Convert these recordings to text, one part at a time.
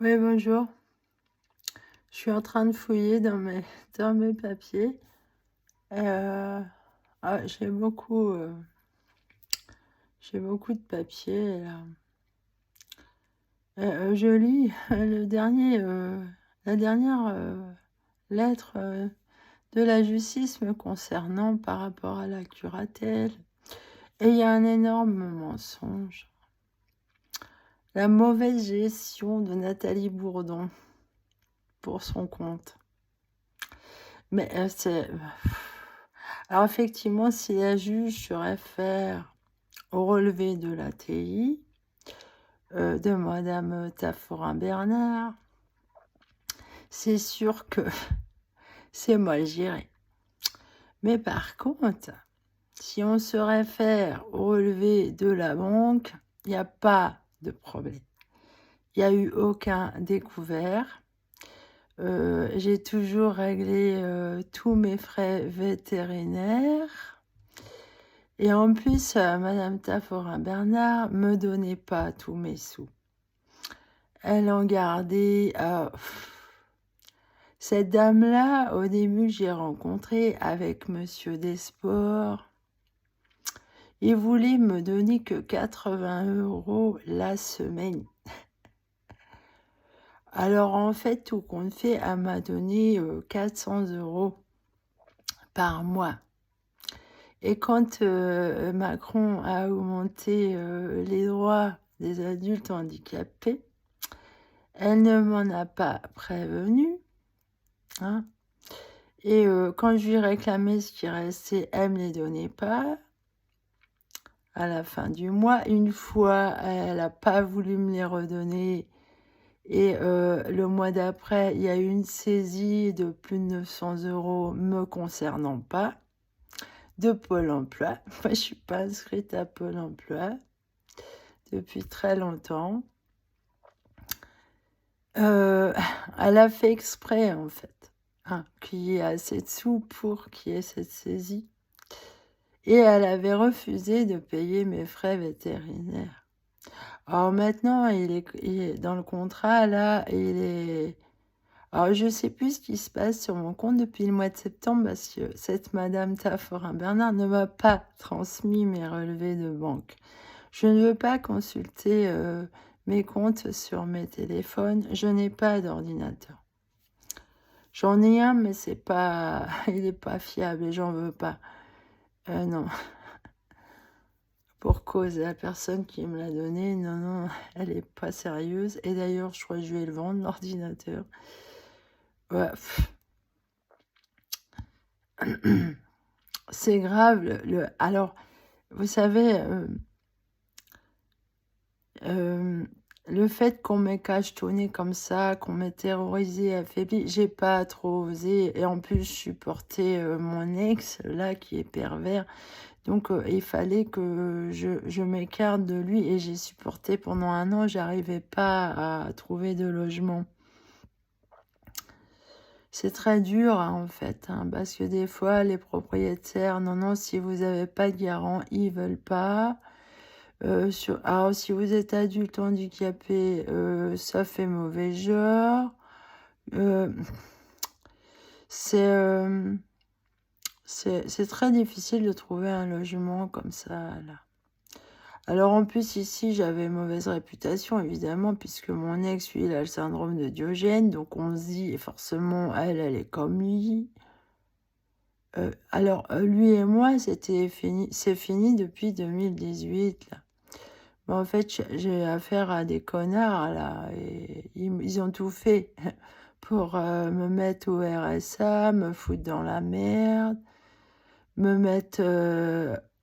Oui, bonjour. Je suis en train de fouiller dans mes papiers. Ah, j'ai beaucoup de papiers là. Je lis la dernière lettre de la justice me concernant par rapport à la curatelle. Et il y a un énorme mensonge. La mauvaise gestion de Nathalie Bourdon pour son compte. Mais c'est... Alors effectivement, si la juge se réfère au relevé de l'ATI de Madame Taforin-Bernard, c'est sûr que c'est mal géré. Mais par contre, si on se réfère au relevé de la banque, il n'y a pas de problème. Il n'y a eu aucun découvert. J'ai toujours réglé tous mes frais vétérinaires. Et en plus, Madame Taforin-Bernard me donnait pas tous mes sous. Elle en gardait. Cette dame-là, au début, j'ai rencontré avec Monsieur Desports. Il voulait me donner que 80 € la semaine. Alors en fait, tout compte fait, elle m'a donné 400 € par mois. Et quand Macron a augmenté les droits des adultes handicapés, elle ne m'en a pas prévenu. Hein. Et quand je lui réclamais ce qui restait, elle ne me les donnait pas. À la fin du mois, une fois, elle n'a pas voulu me les redonner. Et le mois d'après, il y a eu une saisie de plus de 900 € me concernant pas, de Pôle emploi. Moi, je ne suis pas inscrite à Pôle emploi depuis très longtemps. Elle a fait exprès, en fait, qu'il y ait assez de sous pour qu'il y ait cette saisie. Et elle avait refusé de payer mes frais vétérinaires. Alors maintenant, il est dans le contrat, là, il est... Alors, je ne sais plus ce qui se passe sur mon compte depuis le mois de septembre parce que cette Madame Taforin-Bernard ne m'a pas transmis mes relevés de banque. Je ne veux pas consulter mes comptes sur mes téléphones. Je n'ai pas d'ordinateur. J'en ai un, mais c'est pas, il n'est pas fiable et j'en veux pas. Non. Pour cause, la personne qui me l'a donné, non, elle est pas sérieuse. Et d'ailleurs, je crois que je vais le vendre, l'ordinateur. Ouais. C'est grave. Alors, vous savez, le fait qu'on m'ait cachetonné comme ça, qu'on m'ait terrorisé, affaibli, j'ai pas trop osé. Et en plus, je supportais mon ex, là, qui est pervers. Donc, il fallait que je m'écarte de lui. Et j'ai supporté pendant 1 an, j'arrivais pas à trouver de logement. C'est très dur, en fait, parce que des fois, les propriétaires, non, si vous n'avez pas de garant, ils veulent pas. Alors, si vous êtes adulte handicapé, ça fait mauvais genre. Euh, c'est c'est très difficile de trouver un logement comme ça, là. Alors, en plus, ici, j'avais mauvaise réputation, évidemment, puisque mon ex, lui, il a le syndrome de Diogène, donc on se dit, forcément, elle est comme lui. Alors, lui et moi, c'est fini depuis 2018, là. Mais en fait, j'ai affaire à des connards, là, et ils ont tout fait pour me mettre au RSA, me foutre dans la merde, me mettre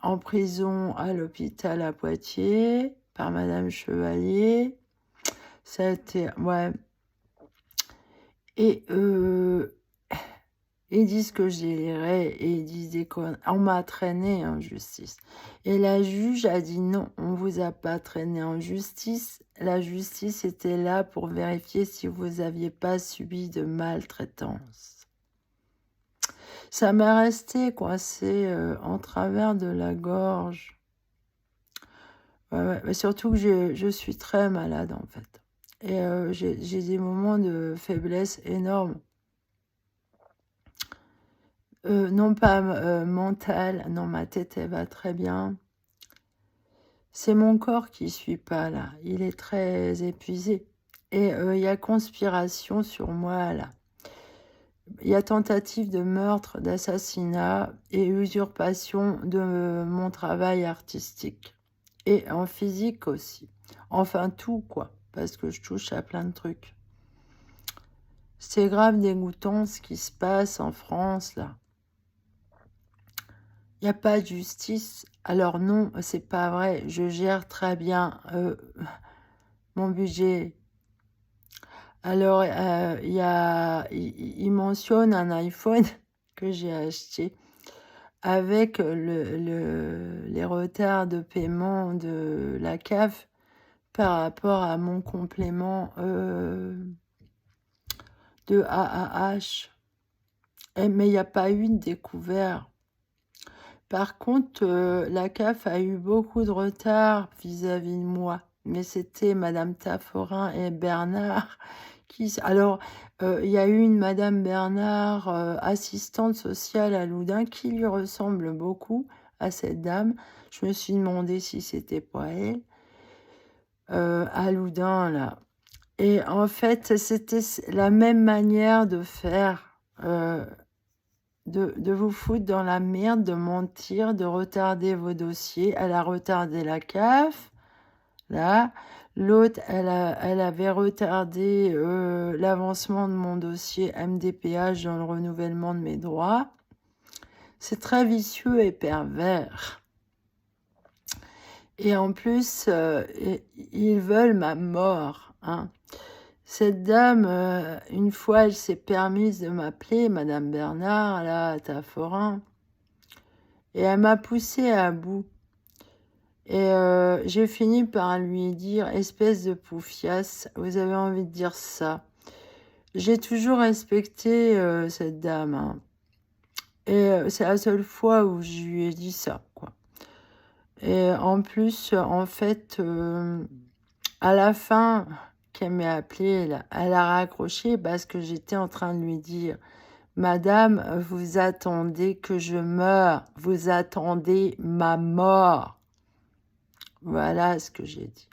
en prison à l'hôpital à Poitiers par Madame Chevalier. Ça a été... Ouais. Et ils disent que j'ai délirais et ils disent des conneries. On m'a traîné en justice. Et la juge a dit non, on vous a pas traîné en justice. La justice était là pour vérifier si vous n'aviez pas subi de maltraitance. Ça m'est resté coincé en travers de la gorge. Ouais, mais surtout que je suis très malade en fait. Et j'ai des moments de faiblesse énormes. Non pas mentale, non, ma tête, elle va très bien. C'est mon corps qui suit pas, là. Il est très épuisé. Et il y a conspiration sur moi, là. Il y a tentative de meurtre, d'assassinat et usurpation de mon travail artistique. Et en physique aussi. Enfin, tout, quoi. Parce que je touche à plein de trucs. C'est grave dégoûtant ce qui se passe en France, là. Il n'y a pas de justice. Alors non, c'est pas vrai. Je gère très bien mon budget. Alors, il mentionne un iPhone que j'ai acheté avec les retards de paiement de la CAF par rapport à mon complément de AAH. Mais il n'y a pas eu de découvert. Par contre, la CAF a eu beaucoup de retard vis-à-vis de moi. Mais c'était Madame Tafforin et Bernard qui... Alors, il y a eu une Madame Bernard, assistante sociale à Loudun, qui lui ressemble beaucoup à cette dame. Je me suis demandé si c'était pas elle. À Loudun, là. Et en fait, c'était la même manière de faire... de vous foutre dans la merde, de mentir, de retarder vos dossiers. Elle a retardé la CAF, là. L'autre, elle avait retardé l'avancement de mon dossier MDPH dans le renouvellement de mes droits. C'est très vicieux et pervers. Et en plus, ils veulent ma mort, hein. Cette dame, une fois, elle s'est permise de m'appeler Madame Bernard, là, à Tafforin. Et elle m'a poussée à bout. Et j'ai fini par lui dire, espèce de poufiasse, vous avez envie de dire ça. J'ai toujours respecté cette dame, hein. Et c'est la seule fois où je lui ai dit ça, quoi. Et en plus, en fait, à la fin qu'elle m'a appelée, elle a raccroché parce que j'étais en train de lui dire, Madame, vous attendez que je meure, vous attendez ma mort. Voilà ce que j'ai dit.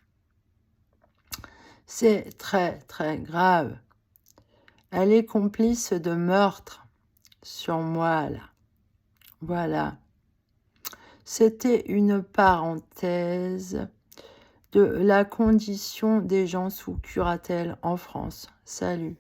C'est très, très grave. Elle est complice de meurtre sur moi, là. Voilà. C'était une parenthèse de la condition des gens sous curatelle en France. Salut.